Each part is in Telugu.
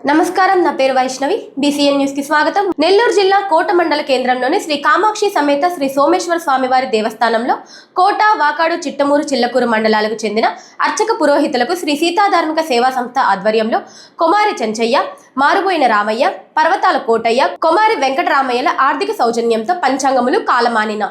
నమస్కారం, నా పేరు వైష్ణవి. బీసీఎన్ న్యూస్ కి స్వాగతం. నెల్లూరు జిల్లా కోట మండల కేంద్రంలోని శ్రీ కామాక్షి సమేత శ్రీ సోమేశ్వర స్వామివారి దేవస్థానంలో కోట, వాకాడు, చిట్టమూరు, చిల్లకూరు మండలాలకు చెందిన అర్చక పురోహితులకు శ్రీ సీతాధార్మిక సేవా సంస్థ ఆధ్వర్యంలో కొమారి చెంచయ్య, మారుబోయిన రామయ్య, పర్వతాల కోటయ్య, కొమారి వెంకటరామయ్యల ఆర్థిక సౌజన్యంతో పంచాంగములు కాలమానిన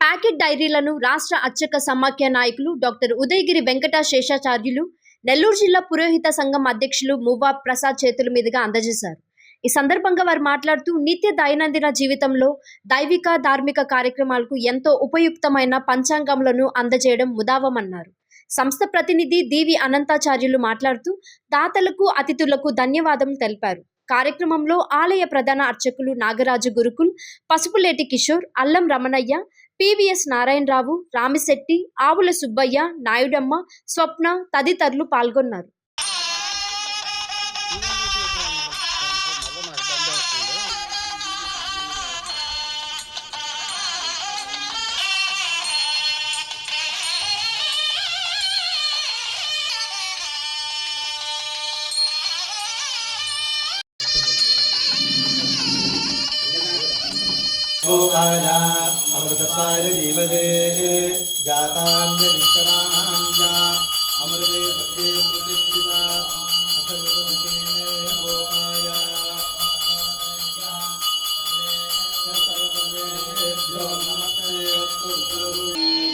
ప్యాకెట్ డైరీలను రాష్ట్ర అర్చక సమాఖ్య నాయకులు డాక్టర్ ఉదయగిరి వెంకట శేషాచార్యులు, నెల్లూరు జిల్లా పురోహిత సంఘం అధ్యక్షులు మువ్వా ప్రసాద్ చేతుల మీదుగా అందజేశారు. ఈ సందర్భంగా వారు మాట్లాడుతూ నిత్య దైనందిన జీవితంలో దైవిక, ధార్మిక కార్యక్రమాలకు ఎంతో ఉపయుక్తమైన పంచాంగములను అందజేయడం ముదావమన్నారు. సంస్థ ప్రతినిధి దీవి అనంతాచార్యులు మాట్లాడుతూ దాతలకు, అతిథులకు ధన్యవాదం తెలిపారు. కార్యక్రమంలో ఆలయ ప్రధాన అర్చకులు నాగరాజు గురుకుల్, పసుపులేటి కిషోర్, అల్లం రమణయ్య, పివిఎస్ నారాయణరావు, రామిశెట్టి, ఆవుల సుబ్బయ్య, నాయుడమ్మ, స్వప్న తదితరులు పాల్గొన్నారు. अमृतपार जीवदे जातांज विश्रांजा अमृते पद्ये प्रतिष्ठिता अथर्वकेने भोगाया सर्वदेभ्यो नमस्ते अस्तुभ्यो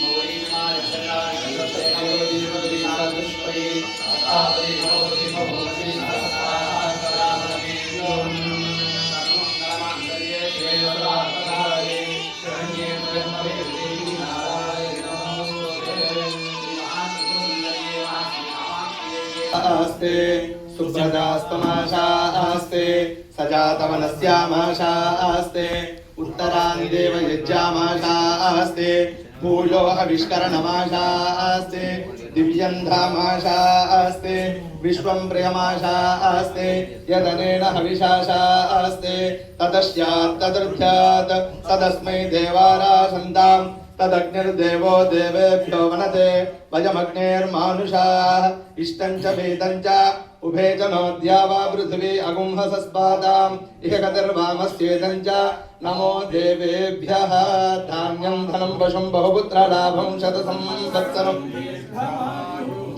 मोहिमाय शरणागतये पुष्पये आदि भवति भवति आस्ते सुभ्रदास्तमाशा आस्ते सजातवनस्यामाशा आस्ते उत्तरानि देवयज्ञामाशा आस्ते भूयो अविष्करणमाशा आस्ते दिव्यन्धामाशा आस्ते विश्वं प्रियमाशा आस्ते यदनेन हविषाशा आस्ते तदस्यात् तदर्थ्यात् तदस्मै देवारासन्ताम् तदग्निर्देवो देवेभ्यो वनते वयमग्नेर्मानुषाः इष्टं च वेदं च उभे च नोद्या वा पृथिवी अगुंहसस्पादाम् इह गतिर्वामस्येदं च नमो देवेभ्यः धान्यं धनं वशं बहुपुत्रलाभं शतसंवत्सरं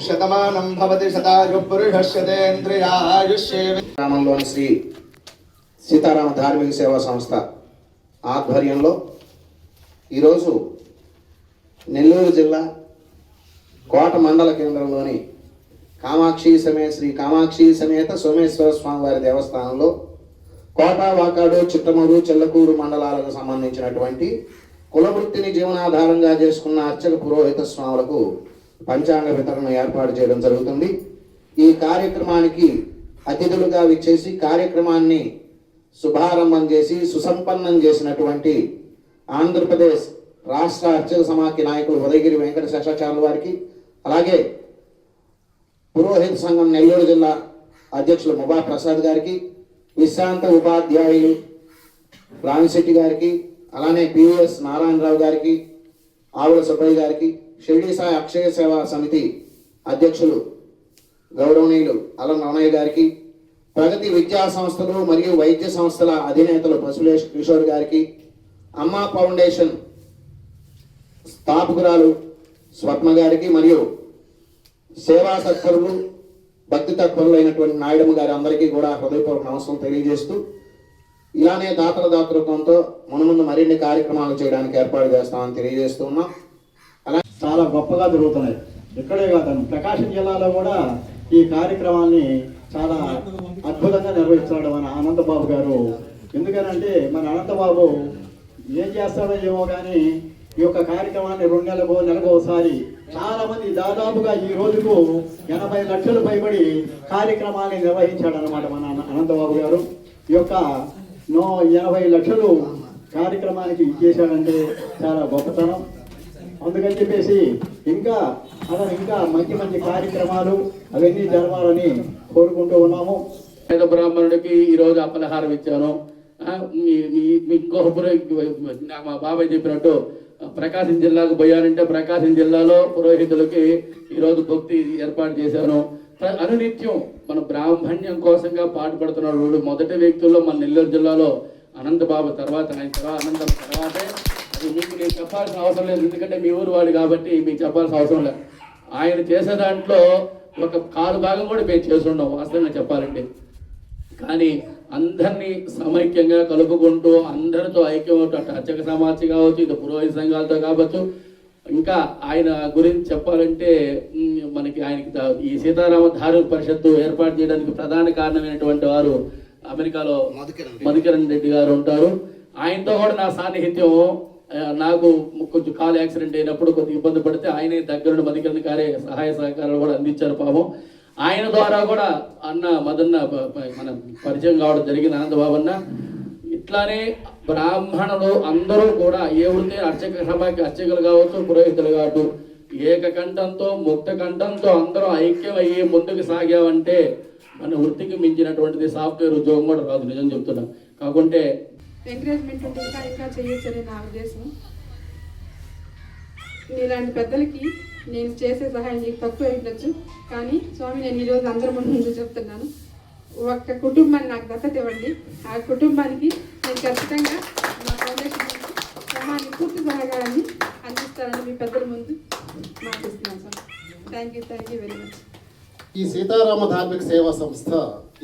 शतमानं भवति शतायुः पुरुषस्यतेन्द्रियायुष्ये. గ్రామంలోని శ్రీ సీతారామ ధార్మిక సేవా సంస్థ ఆధ్వర్యంలో ఈరోజు నెల్లూరు జిల్లా కోట మండల కేంద్రంలోని కామాక్షి సమేత శ్రీ కామాక్షి సమేత సోమేశ్వర స్వామివారి దేవస్థానంలో కోట, వాకాడు, చిట్టమూరు, చిల్లకూరు మండలాలకు సంబంధించినటువంటి కులవృత్తిని జీవనాధారంగా చేసుకున్న అర్చక పురోహిత స్వాములకు పంచాంగ వితరణ ఏర్పాటు చేయడం జరుగుతుంది. ఈ కార్యక్రమానికి అతిథులుగా విచ్చేసి కార్యక్రమాన్ని శుభారంభం చేసి సుసంపన్నం చేసినటువంటి ఆంధ్రప్రదేశ్ రాష్ట్ర అర్చక సమాఖ్య నాయకులు ఉదయగిరి వెంకట శేషాచార్యుల వారికి, అలాగే పురోహిత సంఘం నెల్లూరు జిల్లా అధ్యక్షులు మువ్వా ప్రసాద్ గారికి, విశ్రాంత ఉపాధ్యాయులు రామిశెట్టి గారికి, అలానే పివిఎస్ నారాయణరావు గారికి, ఆవుల సుబ్బయ్య గారికి, షిరిడి సాయి అక్షయ సేవా సమితి అధ్యక్షులు గౌరవనీయులు అల్లం రమణయ్య గారికి, ప్రగతి విద్యా సంస్థలు మరియు వైద్య సంస్థల అధినేతలు పసుపులేటి కిషోర్ గారికి, అమ్మా ఫౌండేషన్ స్థాపకురాలు స్వప్న గారికి, మరియు సేవా తత్పరులు, భక్తి తత్పరులు అయినటువంటి నాయుడమ్మ గారి అందరికీ కూడా హృదయపూర్వక నమస్కారం తెలియజేస్తూ, ఇలానే దాతృత్వంతో మునుముందు మరిన్ని కార్యక్రమాలు చేయడానికి ఏర్పాటు చేస్తామని తెలియజేస్తూ ఉన్నాం. అలా చాలా గొప్పగా జరుగుతున్నాయి. ఇక్కడే కాదు, ప్రకాశం జిల్లాలో కూడా ఈ కార్యక్రమాన్ని చాలా అద్భుతంగా నిర్వహిస్తున్నాడు మన అనంతబాబు గారు. ఎందుకనంటే మన అనంతబాబు ఏం చేస్తాడో ఏమో కానీ ఈ యొక్క కార్యక్రమాన్ని 2 నెలలకు ఒకసారి చాలా మంది దాదాపుగా ఈ రోజుకు 80 లక్షలు పైబడి కార్యక్రమాన్ని నిర్వహించాడు అనమాట మన అనంతబాబు గారు. ఈ యొక్క 80 లక్షలు కార్యక్రమానికి ఇచ్చేసాడంటే చాలా గొప్పతనం. అందుకని చెప్పేసి ఇంకా మంచి మంచి కార్యక్రమాలు అవన్నీ జరగాలని కోరుకుంటూ ఉన్నాము. పేద బ్రాహ్మణుడికి ఈరోజు అప్పలహారం ఇచ్చాను. మా బాబాయ్ చెప్పినట్టు ప్రకాశం జిల్లాకు పోయానంటే ప్రకాశం జిల్లాలో పురోహితులకి ఈరోజు భక్తి ఏర్పాటు చేశాను. అనునిత్యం మన బ్రాహ్మణ్యం కోసంగా పాటుపడుతున్నాడు. మొదటి వ్యక్తుల్లో మన నెల్లూరు జిల్లాలో అనంతబాబు తర్వాత అనంతం తర్వాతే. అది మీకు నేను చెప్పాల్సిన అవసరం లేదు, ఎందుకంటే మీ ఊరు వాడు కాబట్టి మీకు చెప్పాల్సిన అవసరం లేదు. ఆయన చేసే దాంట్లో ఒక కాలు భాగం కూడా మేము చేస్తున్నాం వాస్తవంగా చెప్పాలంటే. కానీ అందరినీ సమైక్యంగా కలుపుకుంటూ అందరితో ఐక్యం అటు అర్చక సమాజం కావచ్చు, ఇటు పురోహిత సంఘాలతో కావచ్చు. ఇంకా ఆయన గురించి చెప్పాలంటే మనకి ఆయనకి ఈ సీతారామ ధార్మిక పరిషత్తు ఏర్పాటు చేయడానికి ప్రధాన కారణమైనటువంటి వారు అమెరికాలో మధుకిరణ్ రెడ్డి గారు ఉంటారు. ఆయనతో కూడా నా సాన్నిహిత్యం. నాకు కొంచెం కాలు యాక్సిడెంట్ అయినప్పుడు కొద్దిగా ఇబ్బంది పడితే ఆయనే దగ్గరుండి మధుకిరణ్ గారే సహాయ సహకారాలు కూడా అందించారు పాపం. ఆయన ద్వారా కూడా మదన్న మన పరిచయం కావడం జరిగింది అనంతబాబన్న. ఇట్లానే బ్రాహ్మణులు అందరూ కూడా ఏ వృత్తి అర్చక సభకి అర్చకులు కావచ్చు, పురోహితులు కావచ్చు, ఏకకంఠంతో ముక్త కంఠంతో అందరూ ఐక్యం అయ్యి ముందుకు సాగామంటే మన వృత్తికి మించినటువంటిది సాఫ్ట్వేర్ ఉద్యోగం కూడా రాదు, నిజం చెప్తున్నాం. కాకుంటే ఎంకరేజ్మెంట్ ఉంటే ఇంకా చేయొచ్చని నా ఉద్దేశం. ఇలాంటి పెద్దలకి నేను చేసే సహాయం నీకు తక్కువ ఉండొచ్చు, కానీ స్వామి నేను ఈరోజు అందరి ముందు చెప్తున్నాను, ఒక్క కుటుంబాన్ని నాకు దత్తత ఇవ్వండి. ఆ కుటుంబానికి నేను ఖచ్చితంగా నా ఫౌండేషన్ సమాన్ని పూర్తి సహకారాన్ని అందిస్తానని మీ పెద్దల ముందు మాటిస్తున్నాను sir. Thank you very much. ఈ సీతారామ ధార్మిక సేవా సంస్థ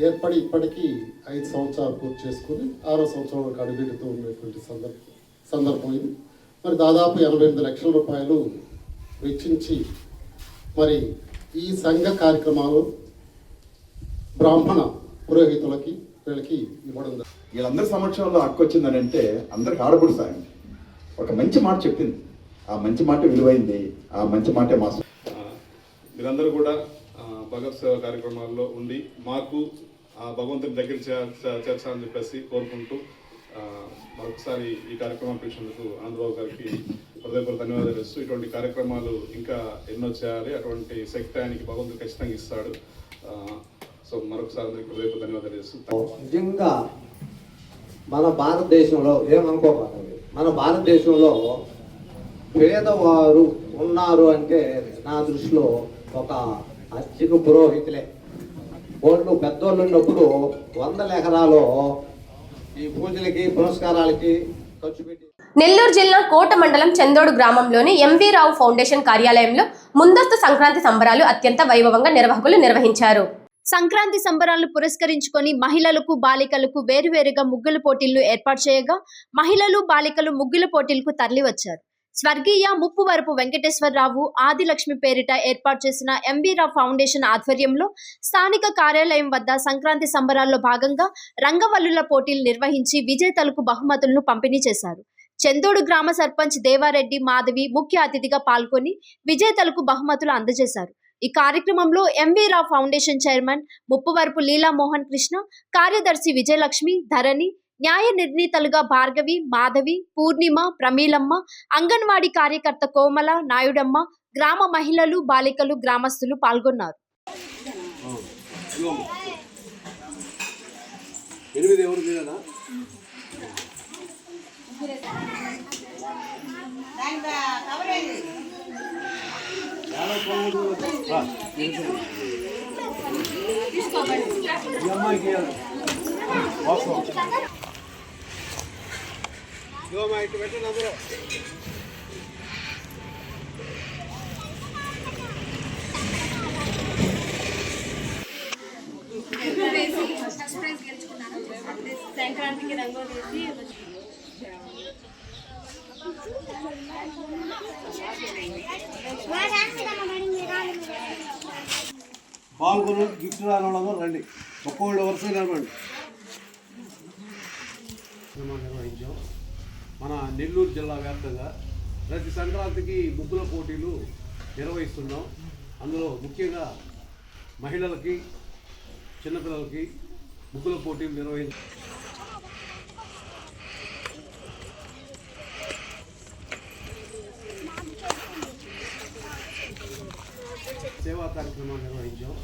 ఏర్పడి ఇప్పటికీ 5 సంవత్సరాలు పూర్తి చేసుకుని 6వ సంవత్సరంలోకి అడుగుపెడుతూ ఉన్నటువంటి సందర్భం ఇది. మరి దాదాపు 88 లక్షల రూపాయలు వెచ్చించి మరి ఈ సంఘ కార్యక్రమాలు బ్రాహ్మణ పురోహితులకి వీళ్ళకి ఇవ్వడం. వీళ్ళందరి సమక్షంలో హక్కు వచ్చిందని అంటే అందరికి ఆడపడు సాయం ఒక మంచి మాట చెప్పింది. ఆ మంచి మాట విలువైంది, ఆ మంచి మాటే మా. మీరందరూ కూడా భగవత్ సేవ కార్యక్రమాల్లో ఉండి మాకు భగవంతుని దగ్గర చేర్చాలని చెప్పేసి కోరుకుంటూ మరొకసారి ఈ కార్యక్రమం పిలిచినందుకు ఆనందబాబు గారికి హృదయపూర్వక ధన్యవాదాలు ఇస్తూ, ఇటువంటి కార్యక్రమాలు ఇంకా ఎన్నో చేయాలి, అటువంటి శక్తి ఆయనకి భగవంతుడు ఖచ్చితంగా ఇస్తాడు. సో మరొకసారి అందరికీ హృదయపూర్వక ధన్యవాదాలు చేస్తూ. నిజంగా మన భారతదేశంలో ఏమనుకోకండి, మన భారతదేశంలో పేదవారు ఉన్నారు అంటే నా దృష్టిలో ఒక అర్చక పురోహితులే. వాళ్ళు పెద్దోళ్ళు ఉన్నప్పుడు 100 ఎకరాలు ఈ పూజలకి పురస్కారాలకి ఖర్చు పెట్టి. నెల్లూరు జిల్లా కోట మండలం చందోడు గ్రామంలోని ఎంవి రావు ఫౌండేషన్ కార్యాలయంలో ముందస్తు సంక్రాంతి సంబరాలు అత్యంత వైభవంగా నిర్వాహకులు నిర్వహించారు. సంక్రాంతి సంబరాలను పురస్కరించుకొని మహిళలకు బాలికలకు వేరువేరుగా ముగ్గుల పోటీలను ఏర్పాటు చేయగా మహిళలు బాలికలు ముగ్గుల పోటీలకు తరలివచ్చారు. స్వర్గీయ ముప్పువరపు వెంకటేశ్వరరావు ఆదిలక్ష్మి పేరిట ఏర్పాటు చేసిన ఎంవి రావు ఫౌండేషన్ ఆధ్వర్యంలో స్థానిక కార్యాలయం వద్ద సంక్రాంతి సంబరాల్లో భాగంగా రంగవల్లుల పోటీలు నిర్వహించి విజేతలకు బహుమతులను పంపిణీ చేశారు. చందోడు గ్రామ సర్పంచ్ దేవారెడ్డి మాధవి ముఖ్య అతిథిగా పాల్గొని విజేతలకు బహుమతులు అందజేశారు. ఈ కార్యక్రమంలో ఎంవి రావు ఫౌండేషన్ చైర్మన్ ముప్పువరపు లీలామోహన్ కృష్ణ, కార్యదర్శి విజయలక్ష్మి, ధరణి, న్యాయ నిర్ణీతలుగా భార్గవి, మాధవి, పూర్ణిమ, ప్రమీలమ్మ, అంగన్వాడీ కార్యకర్త కోమల, నాయుడమ్మ, గ్రామ మహిళలు, బాలికలు, గ్రామస్తులు పాల్గొన్నారు. సంక్రాంతికి రంగోలి పాల్గొని గిఫ్ట్ రావడం రండి, ఒక్కొక్కళ్ళు వరుస నిలబడి. నిర్వహించాం. మన నెల్లూరు జిల్లా వ్యాప్తంగా ప్రతి సంక్రాంతికి ముగ్గుల పోటీలు నిర్వహిస్తున్నాం. అందులో ముఖ్యంగా మహిళలకి, చిన్నపిల్లలకి ముగ్గుల పోటీలు నిర్వహించాం. సేవా కార్యక్రమాలు నిర్వహించాం.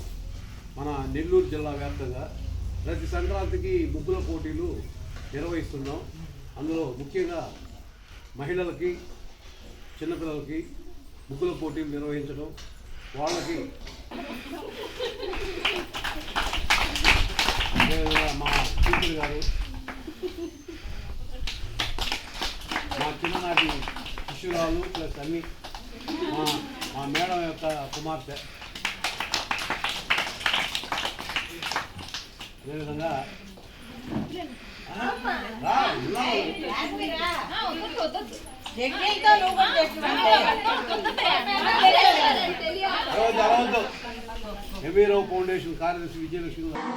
మన నెల్లూరు జిల్లా వ్యాప్తంగా ప్రతి సంక్రాంతికి ముగ్గుల పోటీలు నిర్వహిస్తున్నాం. అందులో ముఖ్యంగా మహిళలకి, చిన్నపిల్లలకి ముగ్గుల పోటీలు నిర్వహించడం, వాళ్ళకి మా టీచర్ గారు, మా చిన్ననాటి శిష్యురాలు ప్లస్ అన్ని మా మేడం యొక్క కుమార్తె, అదేవిధంగా ఎంవీరావు ఫౌండేషన్ కార్యదర్శి విజయలక్ష్మి గారు.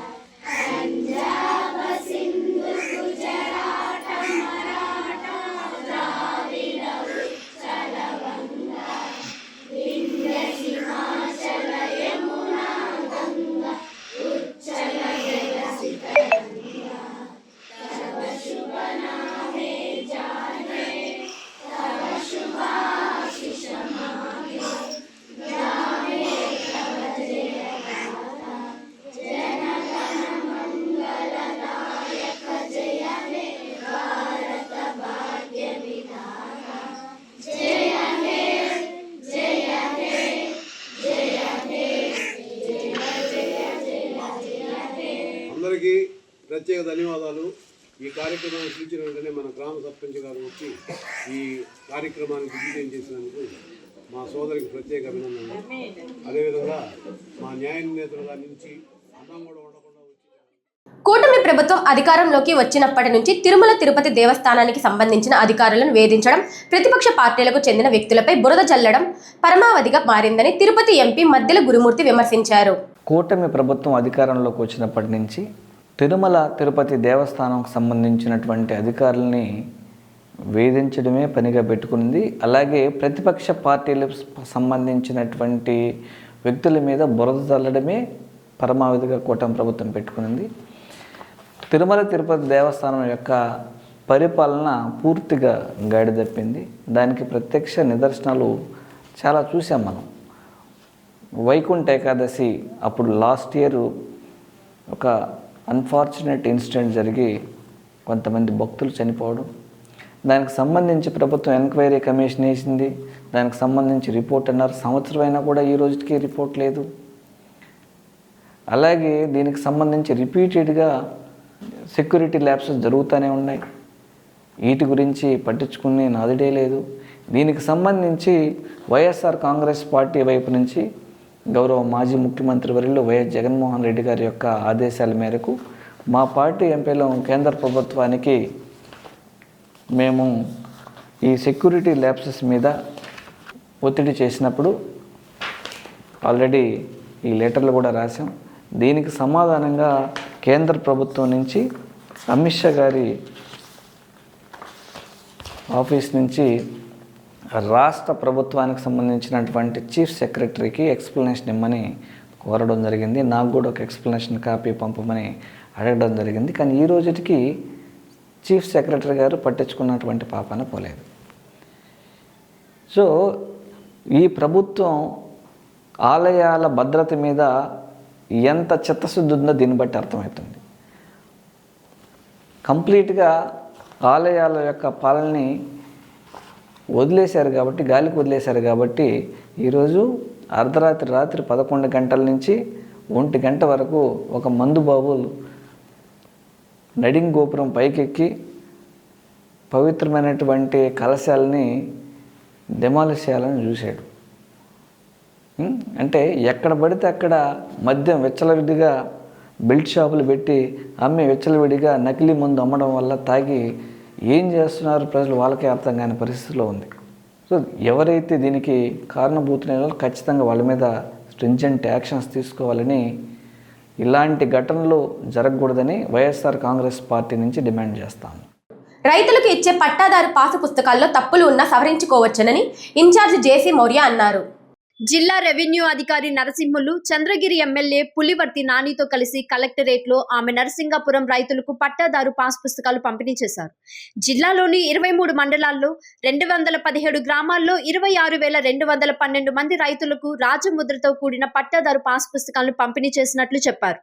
అందరికీ ప్రత్యేక ధన్యవాదాలు. ఈ కార్యక్రమాన్ని సూచన వెంటనే మన గ్రామ సర్పంచ్ గారు వచ్చి ఈ కార్యక్రమానికి విజయం చేసినందుకు మా సోదరికి ప్రత్యేక అభినందనలు. అదేవిధంగా మా న్యాయ నేతల గారి నుంచి అన్నం కూడా ఉండకుండా కూటమి ప్రభుత్వం అధికారంలోకి వచ్చినప్పటి నుంచి తిరుమల తిరుపతి దేవస్థానానికి సంబంధించిన అధికారులను వేధించడం, ప్రతిపక్ష పార్టీలకు చెందిన వ్యక్తులపై బురద చల్లడం పరమావధిగా మారిందని తిరుపతి ఎంపీ మద్దెల గురుమూర్తి విమర్శించారు. కూటమి ప్రభుత్వం అధికారంలోకి వచ్చినప్పటి నుంచి తిరుమల తిరుపతి దేవస్థానంకు సంబంధించినటువంటి అధికారులని వేధించడమే పనిగా పెట్టుకుంది. అలాగే ప్రతిపక్ష పార్టీలకు సంబంధించినటువంటి వ్యక్తుల మీద బురద చల్లడమే పరమావధిగా కూటమి ప్రభుత్వం పెట్టుకునింది. తిరుమల తిరుపతి దేవస్థానం యొక్క పరిపాలన పూర్తిగా గాడి తప్పింది. దానికి ప్రత్యక్ష నిదర్శనాలు చాలా చూసాం మనం. వైకుంఠ ఏకాదశి అప్పుడు లాస్ట్ ఇయర్ ఒక అన్ఫార్చునేట్ ఇన్సిడెంట్ జరిగి కొంతమంది భక్తులు చనిపోవడం, దానికి సంబంధించి ప్రభుత్వం ఎంక్వైరీ కమిషన్ వేసింది. దానికి సంబంధించి రిపోర్ట్ అన్నారు. సంవత్సరం అయినా కూడా ఈ రోజుకి రిపోర్ట్ లేదు. అలాగే దీనికి సంబంధించి రిపీటెడ్గా సెక్యూరిటీ ల్యాబ్సెస్ జరుగుతూనే ఉన్నాయి. వీటి గురించి పట్టించుకునే నాదుడే లేదు. దీనికి సంబంధించి వైఎస్ఆర్ కాంగ్రెస్ పార్టీ వైపు నుంచి గౌరవ మాజీ ముఖ్యమంత్రి వర్యులు వైఎస్ జగన్మోహన్ రెడ్డి గారి యొక్క ఆదేశాల మేరకు మా పార్టీ ఎంపీలు కేంద్ర ప్రభుత్వానికి మేము ఈ సెక్యూరిటీ ల్యాబ్సెస్ మీద ఒత్తిడి చేసినప్పుడు ఆల్రెడీ ఈ లెటర్లు కూడా రాసాం. దీనికి సమాధానంగా కేంద్ర ప్రభుత్వం నుంచి అమిత్ షా గారి ఆఫీస్ నుంచి రాష్ట్ర ప్రభుత్వానికి సంబంధించినటువంటి చీఫ్ సెక్రటరీకి ఎక్స్ప్లెనేషన్ ఇమ్మని కోరడం జరిగింది. నాకు కూడా ఒక ఎక్స్ప్లెనేషన్ కాపీ పంపమని అడగడం జరిగింది. కానీ ఈ రోజుకి చీఫ్ సెక్రటరీ గారు పట్టించుకున్నటువంటి పాపాన పోలేదు. సో ఈ ప్రభుత్వం ఆలయాల భద్రత మీద ఎంత చిత్తశుద్ధి ఉందో దీన్ని బట్టి అర్థమవుతుంది. కంప్లీట్గా ఆలయాల యొక్క పాలనని వదిలేశారు కాబట్టి, గాలికి వదిలేశారు కాబట్టి ఈరోజు రాత్రి 11 గంటల నుంచి 1 గంట వరకు ఒక మందుబాబు నడింగ్ గోపురం పైకెక్కి పవిత్రమైనటువంటి కలశాలని డెమాలిష్ చేయాలని చూశాడు. అంటే ఎక్కడ పడితే అక్కడ మద్యం విచ్చలవిడిగా బెల్ట్ షాపులు పెట్టి అమ్మే విచ్చలవిడిగా నకిలీ మందు అమ్మడం వల్ల తాగి ఏం చేస్తున్నారు ప్రజలు వాళ్ళకే అర్థం కాని పరిస్థితిలో ఉంది. సో ఎవరైతే దీనికి కారణభూతులైన ఖచ్చితంగా వాళ్ళ మీద స్ట్రింజెంట్ యాక్షన్స్ తీసుకోవాలని, ఇలాంటి ఘటనలు జరగకూడదని వైఎస్ఆర్ కాంగ్రెస్ పార్టీ నుంచి డిమాండ్ చేస్తాము. రైతులకు ఇచ్చే పట్టాదారు పాసు పుస్తకాల్లో తప్పులు ఉన్నా సవరించుకోవచ్చునని ఇన్ఛార్జ్ జేసీ మౌర్య అన్నారు. జిల్లా రెవెన్యూ అధికారి నరసింహులు చంద్రగిరి ఎమ్మెల్యే పులివర్తి నానితో కలిసి కలెక్టరేట్లో ఆమె నరసింగాపురం రైతులకు పట్టాదారు పాస్ పుస్తకాలు పంపిణీ చేశారు. జిల్లాలోని 23 మండలాల్లో 217 గ్రామాల్లో 26,212 మంది రైతులకు రాజముద్రతో కూడిన పట్టాదారు పాస్ పుస్తకాలను పంపిణీ చేసినట్లు చెప్పారు.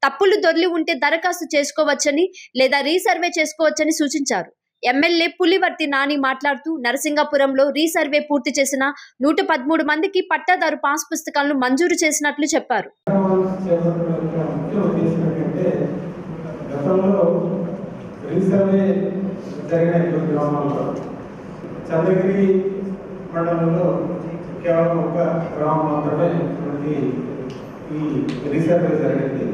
తప్పులు దొర్లి ఉంటే దరఖాస్తు చేసుకోవచ్చని లేదా రీసర్వే చేసుకోవచ్చని సూచించారు. ఎమ్మెల్యే పులివర్తి నాని మాట్లాడుతూ నరసింగాపురంలో రీసర్వే పూర్తి చేసిన 113 మందికి పట్టాదారు పాస్ పుస్తకాలను మంజూరు చేసినట్లు చెప్పారు. చంద్రగిరి మండలంలో కేవలం ఒక గ్రామం మాత్రమే ఈ రీసర్వే జరిగింది.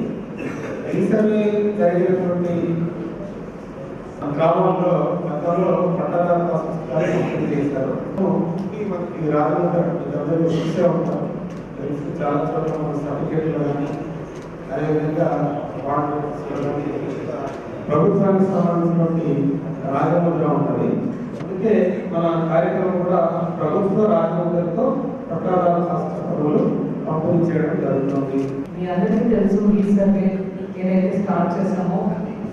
రీసర్వే జరిగినటువంటి గ్రామంలో గతంలో పట్టాదారు పాస్ పుస్తకాలు పంపిణీ చేశారు. మనకి రాజమండ్రి చూసే ఉంటారు, చాలా చోట్ల మన సర్టిఫికేట్లో కానీ అదేవిధంగా ప్రభుత్వానికి సంబంధించినటువంటి రాజముద్ర ఉంటుంది. అందుకే మన కార్యక్రమం కూడా ప్రభుత్వ రాజముద్రతో పట్టాదారు పాస్ పుస్తకాలు పంపిణీ చేయడం జరుగుతుంది. మీ అందరికీ తెలుసు, ఈ సర్వే ఏదైతే స్టార్ట్ చేసామో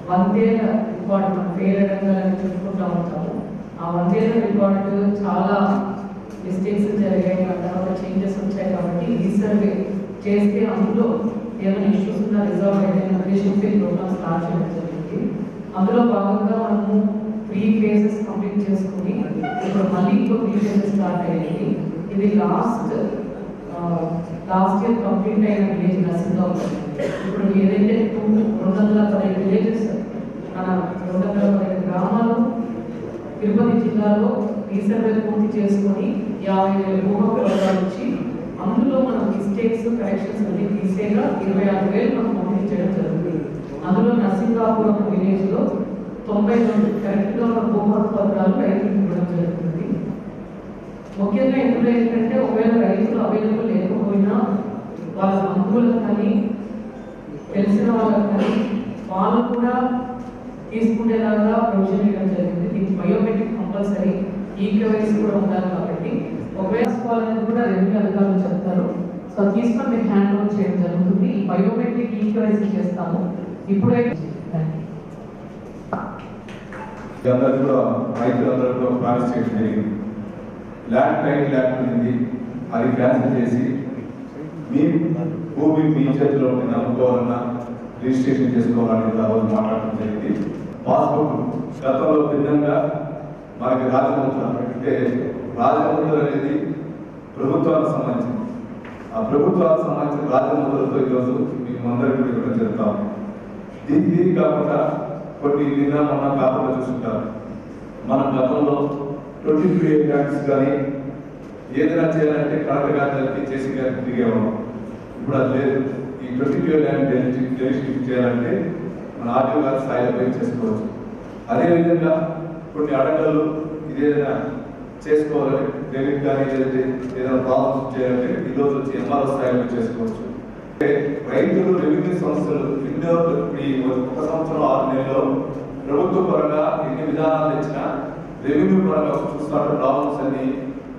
100 ఏళ్ల రికార్డు మనం పేరెంగాలని చెప్పుకుంటూ ఉంటాము. ఆ 100 ఏళ్ల రికార్డు చాలా మిస్టేక్స్ జరిగాయి, ఆ తర్వాత చేంజెస్ వచ్చాయి. కాబట్టి ఈ సర్వే చేస్తే అందులో ఏమైనా ఇష్యూస్ ఉన్నా రిజాల్వ్ అయితే ఉద్దేశంతో ఈ ప్రోగ్రామ్ స్టార్ట్ చేయడం జరిగింది. అందులో భాగంగా మనము 3 phases కంప్లీట్ చేసుకుని ఇప్పుడు మళ్ళీ ఇంకో 3 phases స్టార్ట్ అయ్యాయి. ఇది లాస్ట్ ఇయర్ కంప్లీట్ అయిన విలేజ్ నరసింగాపురం. ఇప్పుడు ఏదైతే 215 విలేజెస్ మన 215 గ్రామాలు తిరుపతి జిల్లాలో రీసర్వే పూర్తి చేసుకొని 50,000 భూమపత్రాలు వచ్చి అందులో మనం మిస్టేక్స్ కరెక్షన్స్ అన్ని తీసేగా 26,000 మనం పంపిణీ చేయడం జరుగుతుంది. అందులో నరసింగాపురం విలేజ్లో 92 కరెక్ట్గా ఉన్న భూమపత్రాలు రైతులకు ఇవ్వడం జరుగుతుంది. ముఖ్యంగా ఇందులో ఏంటంటే ఒకవేళ రైతులు అవైలబుల్ లేకపోయినా వాళ్ళ బంధువులకు కానీ తెలిసిన వాళ్ళకి కానీ వాళ్ళు కూడా తీసుకునేలాగా ప్రొవిజన్ ఇవ్వడం జరిగింది. దీనికి బయోమెట్రిక్ కంపల్సరీ, ఈకేవైసీ కూడా ఉండాలి. కాబట్టి ఒకవేళ వాళ్ళని కూడా రెవెన్యూ అధికారులు చెప్తారు. సో తీసుకొని మీకు హ్యాండ్ ఓవర్ చేయడం జరుగుతుంది. ఈ బయోమెట్రిక్ ఈకేవైసీ చేస్తాము. ఇప్పుడైతే కూడా రైతులందరూ కూడా ప్రారంభించడం జరిగింది. ల్యాండ్ టైటిల్ యాక్ట్ ఉంది, అది క్యాన్సిల్ చేసి మీ భూమి మీ చేతిలో నమ్ముకోవాలన్నా రిజిస్ట్రేషన్ చేసుకోవాలని ఆ రోజు మాట్లాడడం జరిగింది. పాస్బుక్ గతంలో భిన్నంగా మనకి రాజముద్ర అంటే రాజముద్ర అనేది ప్రభుత్వానికి సంబంధించింది. ఆ ప్రభుత్వానికి సంబంధించిన రాజముద్రతో ఈరోజు మేము అందరికీ ఇవ్వడం జరుగుతాం. దీనికి కాకుండా కొన్ని నిన్న మొన్న పేపర్లో చూసుకుంటారు. మన గతంలో 22 యాక్ట్స్ కానీ ఏదైనా చేయాలంటే కలెక్టర్ గారికి చేసి గారికి తిరిగేవాళ్ళం. ఇప్పుడు అది లేదు. ఈ 22 ల్యాండ్ డెలిషన్ చేయాలంటే మన ఆర్టీఓ గారి స్థాయిలో పోయి చేసుకోవచ్చు. అదేవిధంగా కొన్ని అడగలు ఇదేదైనా చేసుకోవాలని డెలిట్ కానీ లేదంటే ఏదైనా ప్రాబ్లమ్స్ చేయాలంటే ఈరోజు వచ్చి ఎంఆర్ఓ స్థాయిలో చేసుకోవచ్చు. రైతులు రెవెన్యూ సంస్థలు ఎన్నో ఈ 1 సంవత్సరం 6 నెలల్లో ప్రభుత్వ పరంగా ఎన్ని విధానాలు తెచ్చినా రెవెన్యూ పరంగా చూస్తున్న ప్రాబ్లమ్స్ అన్ని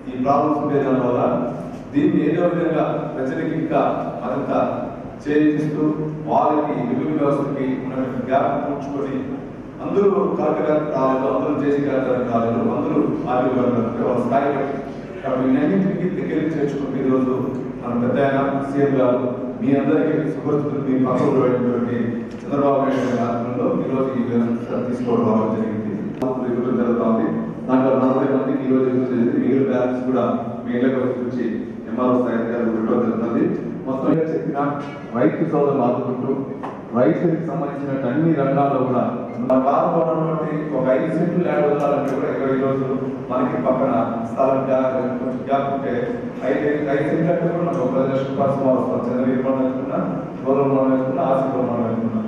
ఈ ప్రాబ్లమ్స్ ఉండే దానివల్ల దీన్ని ఏదో విధంగా ప్రజలకి ఇంకా మరింత చేయిస్తూ వాళ్ళకి రెవెన్యూ వ్యవస్థకి ఉన్నటువంటి గ్యాప్ పూడ్చుకొని అందరూ కలెక్టర్ గారికి రాలేదు, అందరూ జేసీ గారికి రాలేదు, అందరూ ఆర్టీఓ గారికి వాళ్ళ స్థాయి కాబట్టి ఇవన్నింటికి దగ్గరికి చేర్చుకుంటూ ఈరోజు మన పెద్ద సీఎం గారు మీ అందరికీ సుపరిస్థితులు మీ పక్కన అయినటువంటి చంద్రబాబు నాయుడు గారి ఆధ్వర్యంలో ఈరోజు ఈ వ్యవస్థ తీసుకోవడం రావడం జరిగింది. జరుగుతుంది. నాకు 40 మందికి ఈరోజు మిగిలిన బ్యాలెన్స్ కూడా మీ ఇళ్ళకి వచ్చి ఎంఆర్ఓ స్థాయి పెట్టడం జరుగుతుంది. మొత్తం చెప్పిన రైతు సోదరులు ఆదుకుంటూ రైతులకు సంబంధించిన అన్ని రంగాల్లో కూడా మన కాలంలో ఉన్నటువంటి ఒక 5 సెంట్లు ల్యాండ్ వదలాలంటే కూడా ఈరోజు మనకి పక్కన స్థలం కొంచెం గ్యాప్ ఉంటే 5 సెంట్లు అంటే కూడా మనకు 10 లక్షల రూపాయలు సుమారు వస్తాం. చంద్రగిరి మనం వేసుకున్నా, గౌరవం మనం వేసుకున్నా, ఆశీర్వాదం మనం వేసుకున్నా.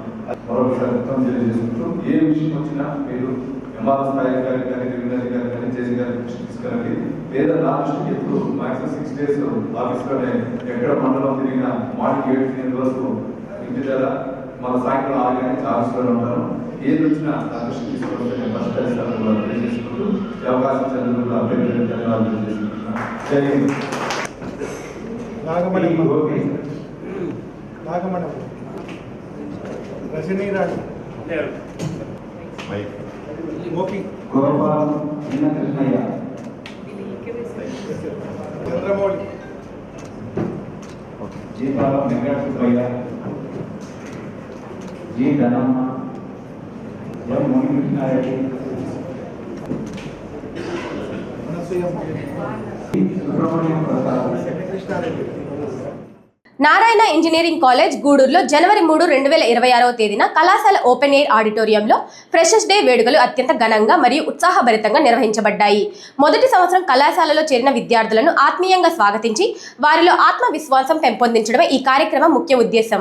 మరొకసారి మొత్తం తెలియజేసుకుంటూ ఏ విషయం వచ్చినా మీరు ఎంఆర్ఓ స్థాయి గారికి కానీ రెవెన్యూ అధికారి కానీ జేసీ గారికి తీసుకురండి. లేదా నా దృష్టికి ఎప్పుడు మాక్సిమం 6 days ఆఫీస్లోనే ఎక్కడ మండలం తిరిగినా మార్నింగ్ 8 వరకు ఇంటి దగ్గర మన సాయంత్రం 6 గంటలకు ఆఫీస్లోనే ఉంటాను. ఏది వచ్చినా నా దృష్టికి తీసుకుంటే నేను ఫస్ట్ టైం తెలియజేసుకుంటూ ఈ అవకాశం చంద్రులు అభ్యర్థులు ధన్యవాదాలు తెలియజేసుకుంటున్నాను. జై హింద్. నాగమణమ్మ, రజనీ రాణి, గోపి, చంద్రమౌళి, జీ ధనమ్మ, ఎం మునికృష్ణారెడ్డి, సుబ్రహ్మణ్యం ప్రసాద్, కృష్ణారెడ్డి. నారాయణ ఇంజనీరింగ్ కాలేజ్ గూడూరులో జనవరి 3, 2026వ తేదీన కళాశాల ఓపెన్ ఎయిర్ ఆడిటోరియంలో ఫ్రెషర్స్ డే వేడుకలు అత్యంత ఘనంగా మరియు ఉత్సాహభరితంగా నిర్వహించబడ్డాయి. మొదటి సంవత్సరం కళాశాలలో చేరిన విద్యార్థులను ఆత్మీయంగా స్వాగతించి వారిలో ఆత్మవిశ్వాసం పెంపొందించడమే ఈ కార్యక్రమం ముఖ్య ఉద్దేశం.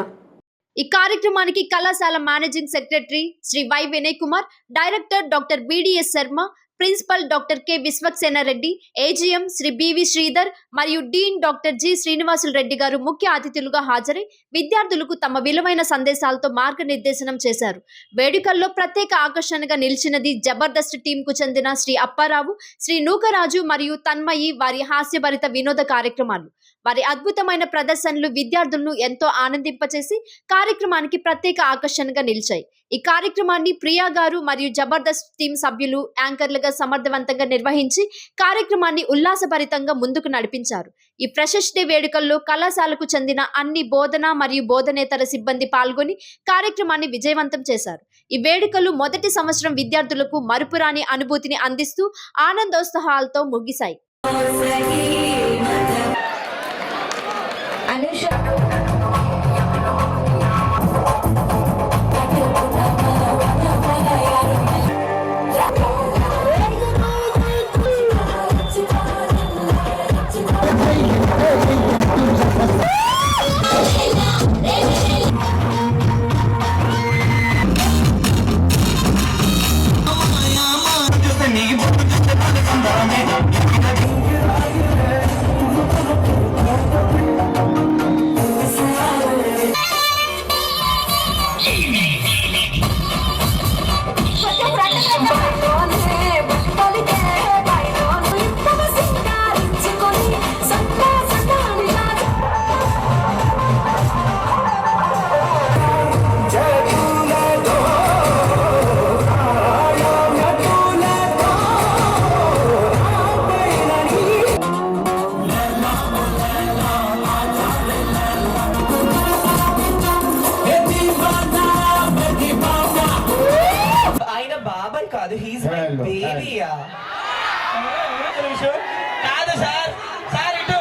ఈ కార్యక్రమానికి కళాశాల managing secretary Shri Y Vinay Kumar, director doctor BDS Sharma, principal doctor K Vishwaksenareddy, AGM Shri BV Sridhar మరియు dean doctor G Srinivasulu Reddy garu ముఖ్య అతిథులుగా హాజరై విద్యార్థులకు తమ విలువైన సందేశాలతో మార్గనిర్దేశనం చేశారు. వేడుకల్లో ప్రత్యేక ఆకర్షణగా నిలిచినది జబర్దస్త్ టీంకు చెందిన శ్రీ అప్పారావు, శ్రీ నూకరాజు మరియు తన్మయి వారి హాస్యభరిత వినోద కార్యక్రమాలు. వారి అద్భుతమైన ప్రదర్శనలు విద్యార్థులను ఎంతో ఆనందింపచేసి కార్యక్రమానికి ప్రత్యేక ఆకర్షణగా నిలిచాయి. ఈ కార్యక్రమాన్ని ప్రియా గారు మరియు జబర్దస్త్ టీం సభ్యులు యాంకర్లుగా సమర్థవంతంగా నిర్వహించి కార్యక్రమాన్ని ఉల్లాసభరితంగా ముందుకు నడిపించారు. ఈ ఫ్రెషర్స్ డే వేడుకల్లో కళాశాలకు చెందిన అన్ని బోధన మరియు బోధనేతర సిబ్బంది పాల్గొని కార్యక్రమాన్ని విజయవంతం చేశారు. ఈ వేడుకలు మొదటి సంవత్సరం విద్యార్థులకు మరుపురాని అనుభూతిని అందిస్తూ ఆనందోత్సాహాలతో ముగిశాయి. కాదు సార్, సార్ ఇటు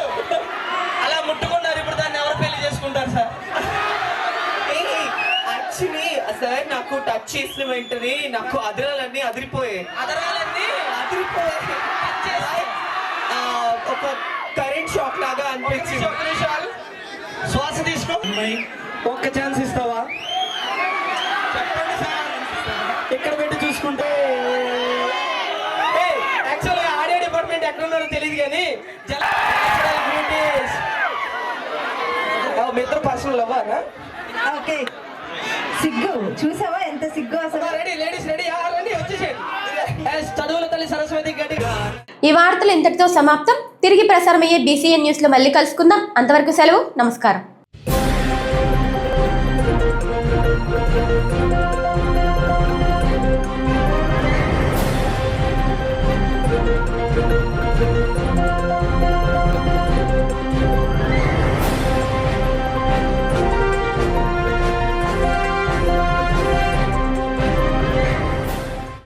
అలా ముట్టుకున్నారు, ఇప్పుడు దాన్ని ఎవరు పెళ్లి చేసుకుంటారు సార్? యాక్చువల్లీ సార్ నాకు టచ్ చేసిన వెంటనే నాకు అదరాలన్నీ అదిరిపోయాయి. ఒక కరెంట్ షాక్ లాగా అనిపించింది. శ్వాస తీసుకో, ఒక్క ఛాన్స్ ఇస్తావా? చెప్పండి సార్, ఇక్కడ పెట్టి చూసుకుంటే. యాక్చువల్గా ఆడియో డిపార్ట్మెంట్ ఎక్కడున్నారో తెలియదు కానీ మీ ఇద్దరు పర్సనల్ అవ్వారా? ఓకే, సిగ్గు చూసావా ఎంత సిగ్గు అసలు. రెడీ లేడీస్ రెడీ వచ్చేసేయండి. చదువుల తల్లి సరస్వతి గట్టిగా. ఈ వార్తలు ఇంతటితో సమాప్తం. తిరిగి ప్రసారమయ్యే BCN న్యూస్ లో మళ్ళీ కలుసుకుందాం. అంతవరకు సెలవు. నమస్కారం.